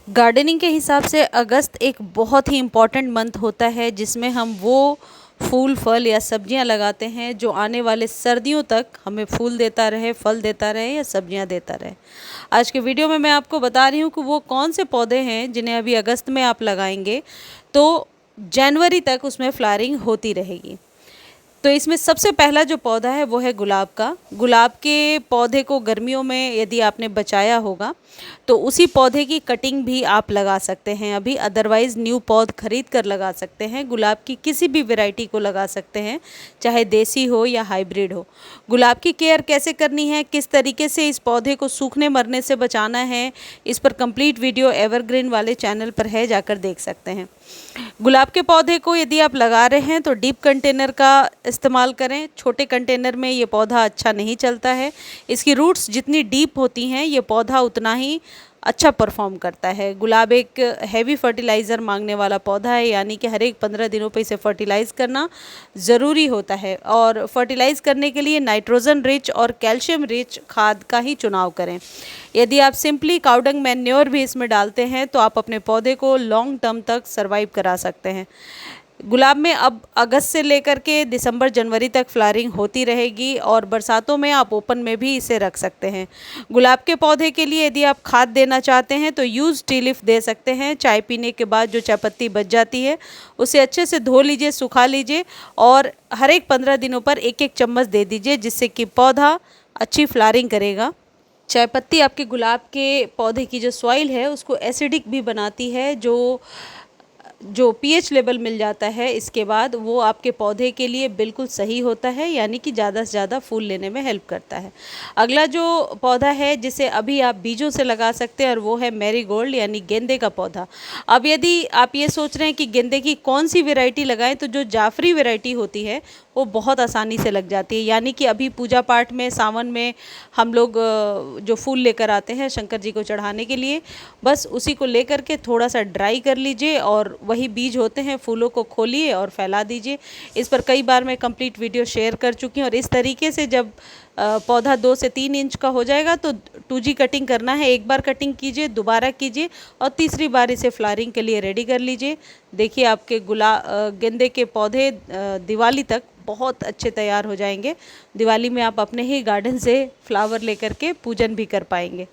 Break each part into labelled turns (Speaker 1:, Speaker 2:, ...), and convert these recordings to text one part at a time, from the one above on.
Speaker 1: Gardening के हिसाब से अगस्त एक बहुत ही इम्पॉर्टेंट मंथ होता है जिसमें हम वो फूल फल या सब्जियां लगाते हैं जो आने वाले सर्दियों तक हमें फूल देता रहे, फल देता रहे या सब्जियां देता रहे। आज के वीडियो में मैं आपको बता रही हूँ कि वो कौन से पौधे हैं जिन्हें अभी अगस्त में आप लगाएंगे तो जनवरी तक उसमें फ्लावरिंग होती रहेगी। तो इसमें सबसे पहला जो पौधा है वो है गुलाब का। गुलाब के पौधे को गर्मियों में यदि आपने बचाया होगा तो उसी पौधे की कटिंग भी आप लगा सकते हैं अभी, अदरवाइज़ न्यू पौध खरीद कर लगा सकते हैं। गुलाब की किसी भी वैरायटी को लगा सकते हैं, चाहे देसी हो या हाइब्रिड हो। गुलाब की केयर कैसे करनी है, किस तरीके से इस पौधे को सूखने मरने से बचाना है, इस पर कंप्लीट वीडियो एवरग्रीन वाले चैनल पर है, जाकर देख सकते हैं। गुलाब के पौधे को यदि आप लगा रहे हैं तो डीप कंटेनर का इस्तेमाल करें। छोटे कंटेनर में ये पौधा अच्छा नहीं चलता है। इसकी रूट्स जितनी डीप होती हैं ये पौधा उतना ही अच्छा परफॉर्म करता है। गुलाब एक हैवी फर्टिलाइज़र मांगने वाला पौधा है, यानी कि हर एक 15 दिनों पे इसे फर्टिलाइज़ करना ज़रूरी होता है। और फर्टिलाइज़ करने के लिए नाइट्रोजन रिच और कैल्शियम रिच खाद का ही चुनाव करें। यदि आप सिंपली काउडंग मैन्योर भी इसमें डालते हैं तो आप अपने पौधे को लॉन्ग टर्म तक सर्वाइव करा सकते हैं। गुलाब में अब अगस्त से लेकर के दिसंबर जनवरी तक फ्लावरिंग होती रहेगी और बरसातों में आप ओपन में भी इसे रख सकते हैं। गुलाब के पौधे के लिए यदि आप खाद देना चाहते हैं तो यूज़ टी लीफ दे सकते हैं। चाय पीने के बाद जो चाय पत्ती बच जाती है उसे अच्छे से धो लीजिए, सुखा लीजिए और हर एक 15 दिनों पर एक एक चम्मच दे दीजिए, जिससे कि पौधा अच्छी फ्लावरिंग करेगा। चाय पत्ती आपके गुलाब के पौधे की जो सॉइल है उसको एसिडिक भी बनाती है। जो पीएच लेवल मिल जाता है इसके बाद वो आपके पौधे के लिए बिल्कुल सही होता है, यानी कि ज़्यादा से ज़्यादा फूल लेने में हेल्प करता है। अगला जो पौधा है जिसे अभी आप बीजों से लगा सकते हैं और वो है मैरीगोल्ड, यानी गेंदे का पौधा। अब यदि आप ये सोच रहे हैं कि गेंदे की कौन सी वैरायटी लगाएं, तो जो जाफरी वैरायटी होती है वो बहुत आसानी से लग जाती है। यानी कि अभी पूजा पाठ में, सावन में हम लोग जो फूल लेकर आते हैं शंकर जी को चढ़ाने के लिए, बस उसी को लेकर के थोड़ा सा ड्राई कर लीजिए और वही बीज होते हैं, फूलों को खोलिए और फैला दीजिए। इस पर कई बार मैं कंप्लीट वीडियो शेयर कर चुकी हूँ। और इस तरीके से जब पौधा 2 से 3 इंच का हो जाएगा तो 2G कटिंग करना है। एक बार कटिंग कीजिए, दोबारा कीजिए और तीसरी बार इसे फ्लावरिंग के लिए रेडी कर लीजिए। देखिए आपके गेंदे के पौधे दिवाली तक बहुत अच्छे तैयार हो जाएंगे। दिवाली में आप अपने ही गार्डन से फ्लावर लेकर के पूजन भी कर पाएंगे।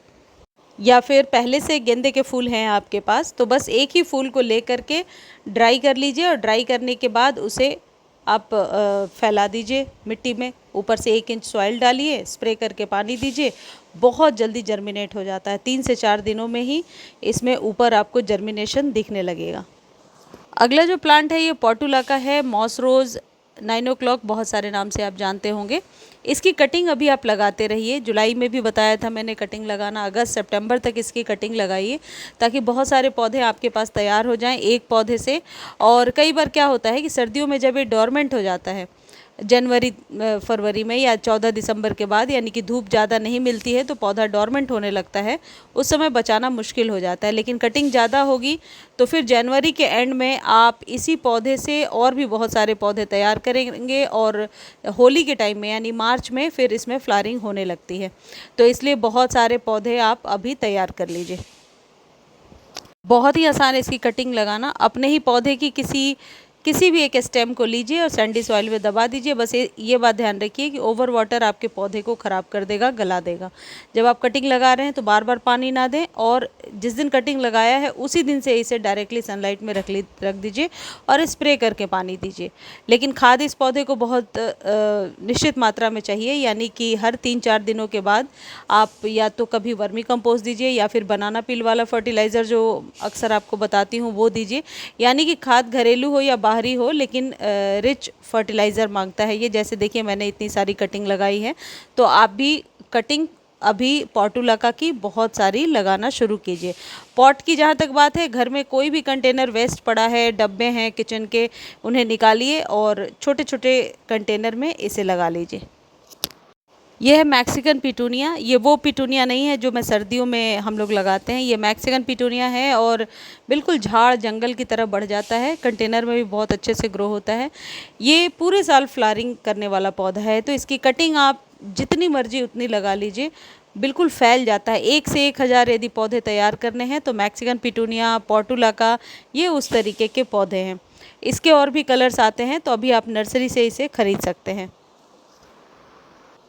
Speaker 1: या फिर पहले से गेंदे के फूल हैं आपके पास तो बस एक ही फूल को लेकर के ड्राई कर लीजिए और ड्राई करने के बाद उसे आप फैला दीजिए मिट्टी में। ऊपर से 1 इंच सॉइल डालिए, स्प्रे करके पानी दीजिए, बहुत जल्दी जर्मिनेट हो जाता है। 3 से 4 दिनों में ही इसमें ऊपर आपको जर्मिनेशन दिखने लगेगा। अगला जो प्लांट है ये पोर्टुला का है, मॉस रोज़ 9 o'clock, बहुत सारे नाम से आप जानते होंगे। इसकी कटिंग अभी आप लगाते रहिए। जुलाई में भी बताया था मैंने कटिंग लगाना, अगस्त सितंबर तक इसकी कटिंग लगाइए ताकि बहुत सारे पौधे आपके पास तैयार हो जाएं एक पौधे से। और कई बार क्या होता है कि सर्दियों में जब ये डोरमेंट हो जाता है जनवरी फरवरी में या 14 दिसंबर के बाद, यानी कि धूप ज़्यादा नहीं मिलती है तो पौधा डोरमेंट होने लगता है, उस समय बचाना मुश्किल हो जाता है। लेकिन कटिंग ज़्यादा होगी तो फिर जनवरी के एंड में आप इसी पौधे से और भी बहुत सारे पौधे तैयार करेंगे और होली के टाइम में यानी मार्च में फिर इसमें फ्लावरिंग होने लगती है। तो इसलिए बहुत सारे पौधे आप अभी तैयार कर लीजिए। बहुत ही आसान है इसकी कटिंग लगाना। अपने ही पौधे की किसी भी एक स्टेम को लीजिए और सैंडी सॉइल में दबा दीजिए। बस ये बात ध्यान रखिए कि ओवर वाटर आपके पौधे को ख़राब कर देगा, गला देगा। जब आप कटिंग लगा रहे हैं तो बार बार पानी ना दें और जिस दिन कटिंग लगाया है उसी दिन से इसे डायरेक्टली सनलाइट में रख दीजिए और स्प्रे करके पानी दीजिए। लेकिन खाद इस पौधे को बहुत निश्चित मात्रा में चाहिए, यानी कि हर 3-4 दिनों के बाद आप या तो कभी वर्मी कंपोस्ट दीजिए या फिर बनाना पील वाला फर्टिलाइज़र जो अक्सर आपको बताती हूँ वो दीजिए। यानी कि खाद घरेलू हो या बाहरी हो, लेकिन रिच फर्टिलाइज़र मांगता है ये। जैसे देखिए मैंने इतनी सारी कटिंग लगाई है, तो आप भी कटिंग अभी पोर्टुला की बहुत सारी लगाना शुरू कीजिए। पॉट की जहाँ तक बात है, घर में कोई भी कंटेनर वेस्ट पड़ा है, डब्बे हैं किचन के, उन्हें निकालिए और छोटे छोटे कंटेनर में इसे लगा लीजिए। ये है मैक्सिकन पिटूनिया। ये वो पिटूनिया नहीं है जो मैं सर्दियों में हम लोग लगाते हैं, ये मैक्सिकन पिटूनिया है और बिल्कुल झाड़ जंगल की तरह बढ़ जाता है। कंटेनर में भी बहुत अच्छे से ग्रो होता है। ये पूरे साल फ्लावरिंग करने वाला पौधा है, तो इसकी कटिंग आप जितनी मर्जी उतनी लगा लीजिए, बिल्कुल फैल जाता है। 1 से 1000 यदि पौधे तैयार करने हैं तो मैक्सिकन पिटूनिया, पोर्टुलाका, ये उस तरीके के पौधे हैं। इसके और भी कलर्स आते हैं, तो अभी आप नर्सरी से इसे खरीद सकते हैं।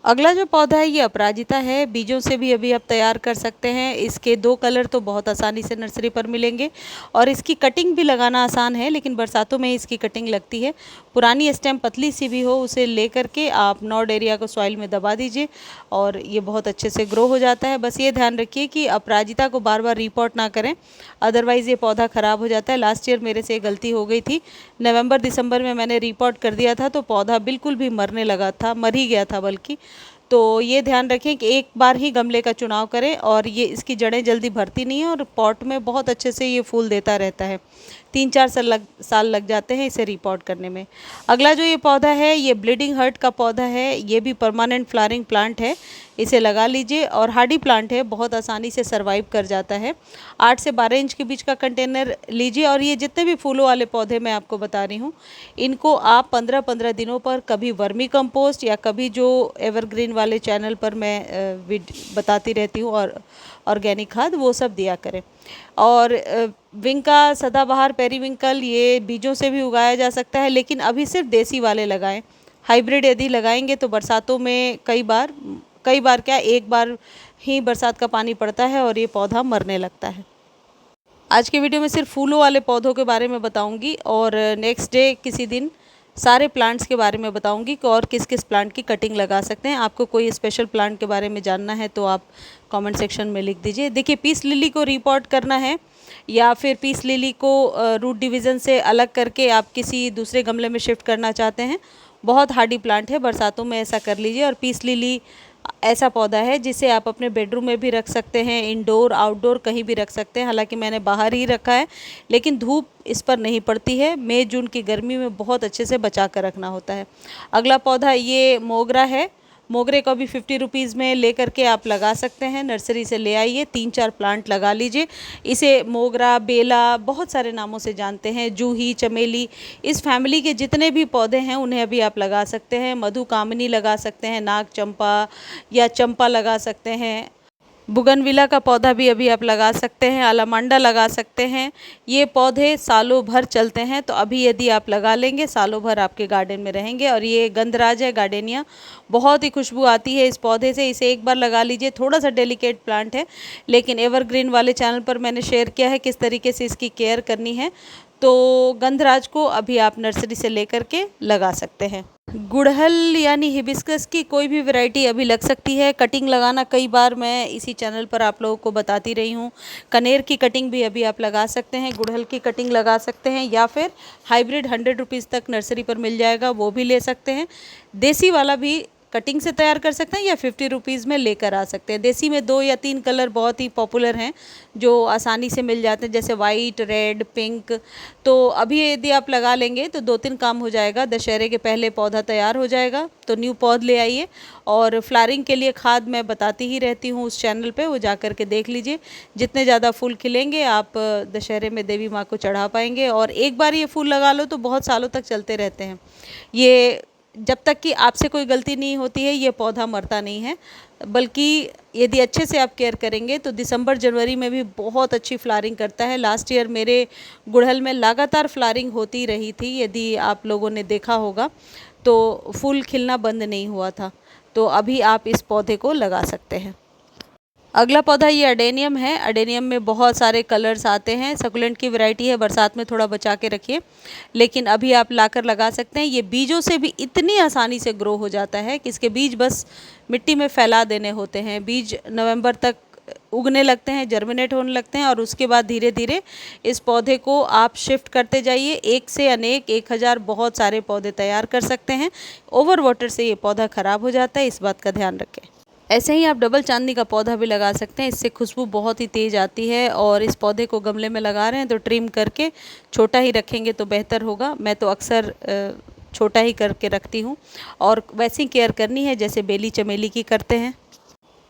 Speaker 1: अगला जो पौधा है ये अपराजिता है। बीजों से भी अभी आप तैयार कर सकते हैं। इसके 2 कलर तो बहुत आसानी से नर्सरी पर मिलेंगे और इसकी कटिंग भी लगाना आसान है, लेकिन बरसातों में इसकी कटिंग लगती है। पुरानी स्टेम पतली सी भी हो उसे ले करके आप नॉड एरिया को सॉइल में दबा दीजिए और ये बहुत अच्छे से ग्रो हो जाता है। बस ये ध्यान रखिए कि अपराजिता को बार बार रिपोर्ट ना करें, अदरवाइज़ ये पौधा ख़राब हो जाता है। लास्ट ईयर मेरे से गलती हो गई थी, नवंबर दिसंबर में मैंने रिपोर्ट कर दिया था तो पौधा बिल्कुल भी मरने लगा था, मर ही गया था बल्कि। तो ये ध्यान रखें कि एक बार ही गमले का चुनाव करें और ये इसकी जड़ें जल्दी भरती नहीं है और पॉट में बहुत अच्छे से ये फूल देता रहता है। 3-4 साल लग जाते हैं इसे रिपोर्ट करने में। अगला जो ये पौधा है ये ब्लीडिंग हार्ट का पौधा है। ये भी परमानेंट फ्लावरिंग प्लांट है, इसे लगा लीजिए और हार्डी प्लांट है, बहुत आसानी से सर्वाइव कर जाता है। 8 से 12 इंच के बीच का कंटेनर लीजिए और ये जितने भी फूलों वाले पौधे मैं आपको बता रही हूँ, इनको आप 15-15 दिनों पर कभी वर्मी कंपोस्ट या कभी जो एवरग्रीन वाले चैनल पर मैं बताती रहती हूँ और ऑर्गेनिक खाद, वो सब दिया करें। और विंका, सदाबहार, पेरीविंकल ये बीजों से भी उगाया जा सकता है, लेकिन अभी सिर्फ देसी वाले लगाएं। हाइब्रिड यदि लगाएंगे तो बरसातों में कई बार क्या, एक बार ही बरसात का पानी पड़ता है और ये पौधा मरने लगता है। आज की वीडियो में सिर्फ फूलों वाले पौधों के बारे में बताऊंगी और नेक्स्ट डे किसी दिन सारे प्लांट्स के बारे में बताऊंगी कि और किस किस प्लांट की कटिंग लगा सकते हैं। आपको कोई स्पेशल प्लांट के बारे में जानना है तो आप कमेंट सेक्शन में लिख दीजिए। देखिए, पीस लिली को रिपोर्ट करना है या फिर पीस लिली को रूट डिवीज़न से अलग करके आप किसी दूसरे गमले में शिफ्ट करना चाहते हैं, बहुत हार्डी प्लांट है, बरसातों में ऐसा कर लीजिए। और पीस लिली ऐसा पौधा है जिसे आप अपने बेडरूम में भी रख सकते हैं, इंडोर आउटडोर कहीं भी रख सकते हैं। हालांकि मैंने बाहर ही रखा है, लेकिन धूप इस पर नहीं पड़ती है। मई जून की गर्मी में बहुत अच्छे से बचा कर रखना होता है। अगला पौधा ये मोगरा है। मोगरे को भी 50 रुपीज़ में ले करके आप लगा सकते हैं, नर्सरी से ले आइए, 3-4 प्लांट लगा लीजिए। इसे मोगरा, बेला, बहुत सारे नामों से जानते हैं, जूही, चमेली, इस फैमिली के जितने भी पौधे हैं उन्हें अभी आप लगा सकते हैं। मधुकामिनी लगा सकते हैं, नाग चंपा या चंपा लगा सकते हैं, बुगनविला का पौधा भी अभी आप लगा सकते हैं, अलामांडा लगा सकते हैं। ये पौधे सालों भर चलते हैं, तो अभी यदि आप लगा लेंगे सालों भर आपके गार्डन में रहेंगे। और ये गंधराज है, गार्डेनिया, बहुत ही खुशबू आती है इस पौधे से, इसे एक बार लगा लीजिए। थोड़ा सा डेलिकेट प्लांट है, लेकिन एवरग्रीन वाले चैनल पर मैंने शेयर किया है किस तरीके से इसकी केयर करनी है। तो गंधराज को अभी आप नर्सरी से लेकर के लगा सकते हैं। गुड़हल यानी हिबिस्कस की कोई भी वैरायटी अभी लग सकती है। कटिंग लगाना कई बार मैं इसी चैनल पर आप लोगों को बताती रही हूँ। कनेर की कटिंग भी अभी आप लगा सकते हैं, गुड़हल की कटिंग लगा सकते हैं, या फिर हाइब्रिड 100 रुपीज़ तक नर्सरी पर मिल जाएगा, वो भी ले सकते हैं। देसी वाला भी कटिंग से तैयार कर सकते हैं या 50 रुपीज़ में लेकर आ सकते हैं। देसी में 2 या 3 कलर बहुत ही पॉपुलर हैं जो आसानी से मिल जाते हैं, जैसे वाइट, रेड, पिंक। तो अभी यदि आप लगा लेंगे तो 2-3 काम हो जाएगा। दशहरे के पहले पौधा तैयार हो जाएगा, तो न्यू पौध ले आइए। और फ्लावरिंग के लिए खाद मैं बताती ही रहती हूँ उस चैनल पे, वो जा कर के देख लीजिए। जितने ज़्यादा फूल खिलेंगे आप दशहरे में देवी माँ को चढ़ा पाएंगे। और एक बार ये फूल लगा लो तो बहुत सालों तक चलते रहते हैं। ये जब तक कि आपसे कोई गलती नहीं होती है ये पौधा मरता नहीं है, बल्कि यदि अच्छे से आप केयर करेंगे तो दिसंबर जनवरी में भी बहुत अच्छी फ्लावरिंग करता है। लास्ट ईयर मेरे गुड़हल में लगातार फ्लावरिंग होती रही थी, यदि आप लोगों ने देखा होगा, तो फूल खिलना बंद नहीं हुआ था। तो अभी आप इस पौधे को लगा सकते हैं। अगला पौधा ये अडेनियम है। अडेनियम में बहुत सारे कलर्स आते हैं, सकुलेंट की वैरायटी है, बरसात में थोड़ा बचा के रखिए, लेकिन अभी आप लाकर लगा सकते हैं। ये बीजों से भी इतनी आसानी से ग्रो हो जाता है कि इसके बीज बस मिट्टी में फैला देने होते हैं। बीज नवंबर तक उगने लगते हैं, जर्मिनेट होने लगते हैं और उसके बाद धीरे धीरे इस पौधे को आप शिफ्ट करते जाइए। एक से अनेक 1000 बहुत सारे पौधे तैयार कर सकते हैं। ओवर वाटर से ये पौधा ख़राब हो जाता है, इस बात का ध्यान रखें। ऐसे ही आप डबल चांदनी का पौधा भी लगा सकते हैं, इससे खुशबू बहुत ही तेज़ आती है। और इस पौधे को गमले में लगा रहे हैं तो ट्रिम करके छोटा ही रखेंगे तो बेहतर होगा। मैं तो अक्सर छोटा ही करके रखती हूँ और वैसी केयर करनी है जैसे बेली चमेली की करते हैं।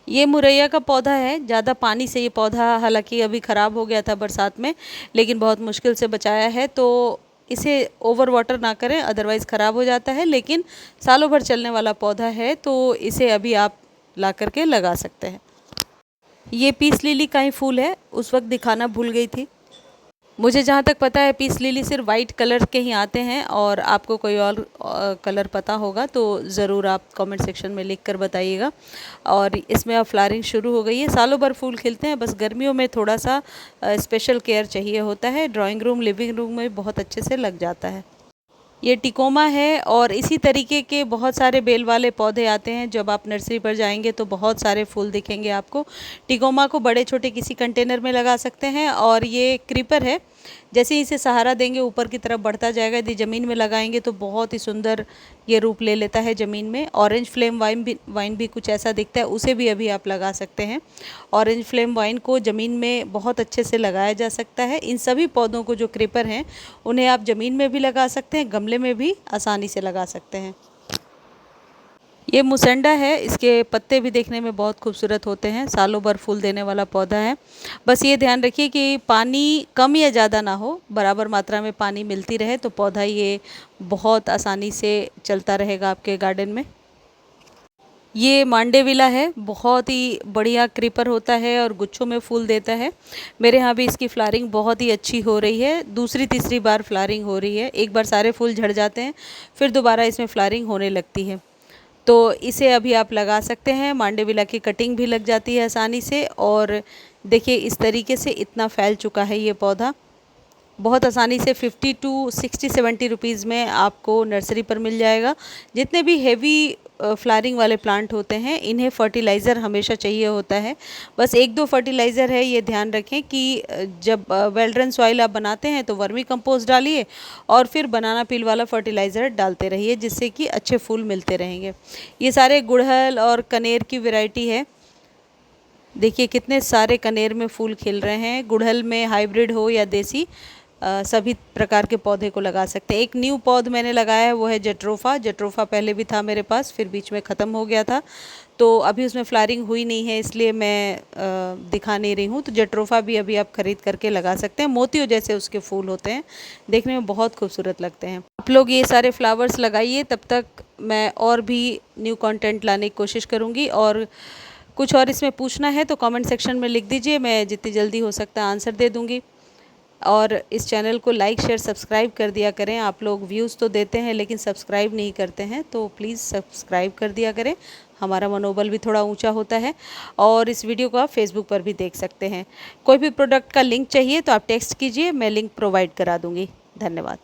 Speaker 1: ये मुरैया का पौधा है। ज़्यादा पानी से ये पौधा हालांकि अभी ख़राब हो गया था बरसात में, लेकिन बहुत मुश्किल से बचाया है, तो इसे ओवर वाटर ना करें अदरवाइज़ ख़राब हो जाता है। लेकिन सालों भर चलने वाला पौधा है, तो इसे अभी आप ला करके लगा सकते हैं। ये पीस लिली का ही फूल है, उस वक्त दिखाना भूल गई थी। मुझे जहाँ तक पता है पीस लिली सिर्फ वाइट कलर के ही आते हैं, और आपको कोई और कलर पता होगा तो ज़रूर आप कमेंट सेक्शन में लिख कर बताइएगा। और इसमें अब फ्लावरिंग शुरू हो गई है। सालों भर फूल खिलते हैं, बस गर्मियों में थोड़ा सा स्पेशल केयर चाहिए होता है। ड्राइंग रूम, लिविंग रूम में बहुत अच्छे से लग जाता है। ये टिकोमा है, और इसी तरीके के बहुत सारे बेल वाले पौधे आते हैं। जब आप नर्सरी पर जाएंगे तो बहुत सारे फूल दिखेंगे आपको। टिकोमा को बड़े छोटे किसी कंटेनर में लगा सकते हैं। और ये क्रीपर है, जैसे ही इसे सहारा देंगे ऊपर की तरफ बढ़ता जाएगा। यदि ज़मीन में लगाएंगे तो बहुत ही सुंदर ये रूप ले लेता है ज़मीन में। ऑरेंज फ्लेम वाइन भी कुछ ऐसा दिखता है, उसे भी अभी आप लगा सकते हैं। ऑरेंज फ्लेम वाइन को ज़मीन में बहुत अच्छे से लगाया जा सकता है। इन सभी पौधों को जो क्रीपर हैं उन्हें आप ज़मीन में भी लगा सकते हैं, गमले में भी आसानी से लगा सकते हैं। ये मुसेंडा है, इसके पत्ते भी देखने में बहुत खूबसूरत होते हैं। सालों भर फूल देने वाला पौधा है। बस ये ध्यान रखिए कि पानी कम या ज़्यादा ना हो, बराबर मात्रा में पानी मिलती रहे तो पौधा ये बहुत आसानी से चलता रहेगा आपके गार्डन में। ये मांडेविला है, बहुत ही बढ़िया क्रीपर होता है और गुच्छों में फूल देता है। मेरे यहाँ भी इसकी फ्लावरिंग बहुत ही अच्छी हो रही है। दूसरी तीसरी बार फ्लावरिंग हो रही है। एक बार सारे फूल झड़ जाते हैं, फिर दोबारा इसमें फ्लावरिंग होने लगती है। तो इसे अभी आप लगा सकते हैं। मांडेविला की कटिंग भी लग जाती है आसानी से। और देखिए इस तरीके से इतना फैल चुका है ये पौधा। बहुत आसानी से 50 टू 60-70 रुपीज़ में आपको नर्सरी पर मिल जाएगा। जितने भी हेवी फ्लावरिंग वाले प्लांट होते हैं इन्हें फर्टिलाइज़र हमेशा चाहिए होता है। बस 1-2 फर्टिलाइज़र है, ये ध्यान रखें कि जब वेल ड्रेन सॉइल आप बनाते हैं तो वर्मी कंपोस्ट डालिए और फिर बनाना पील वाला फर्टिलाइज़र डालते रहिए, जिससे कि अच्छे फूल मिलते रहेंगे। ये सारे गुड़हल और कनेर की वैरायटी है। देखिए कितने सारे कनेर में फूल खिल रहे हैं। गुड़हल में हाइब्रिड हो या देसी, सभी प्रकार के पौधे को लगा सकते हैं। एक न्यू पौध मैंने लगाया है, वो है जट्रोफा। जट्रोफा पहले भी था मेरे पास, फिर बीच में ख़त्म हो गया था, तो अभी उसमें फ्लावरिंग हुई नहीं है, इसलिए मैं दिखा नहीं रही हूँ। तो जट्रोफा भी अभी आप ख़रीद करके लगा सकते हैं। मोतियों जैसे उसके फूल होते हैं, देखने में बहुत खूबसूरत लगते हैं। आप लोग ये सारे फ्लावर्स लगाइए, तब तक मैं और भी न्यू कंटेंट लाने की कोशिश करूँगी। और कुछ और इसमें पूछना है तो कमेंट सेक्शन में लिख दीजिए, मैं जितनी जल्दी हो सकता है आंसर दे दूँगी। और इस चैनल को लाइक शेयर सब्सक्राइब कर दिया करें। आप लोग व्यूज़ तो देते हैं लेकिन सब्सक्राइब नहीं करते हैं, तो प्लीज़ सब्सक्राइब कर दिया करें, हमारा मनोबल भी थोड़ा ऊंचा होता है। और इस वीडियो को आप फेसबुक पर भी देख सकते हैं। कोई भी प्रोडक्ट का लिंक चाहिए तो आप टेक्स्ट कीजिए, मैं लिंक प्रोवाइड करा दूँगी। धन्यवाद।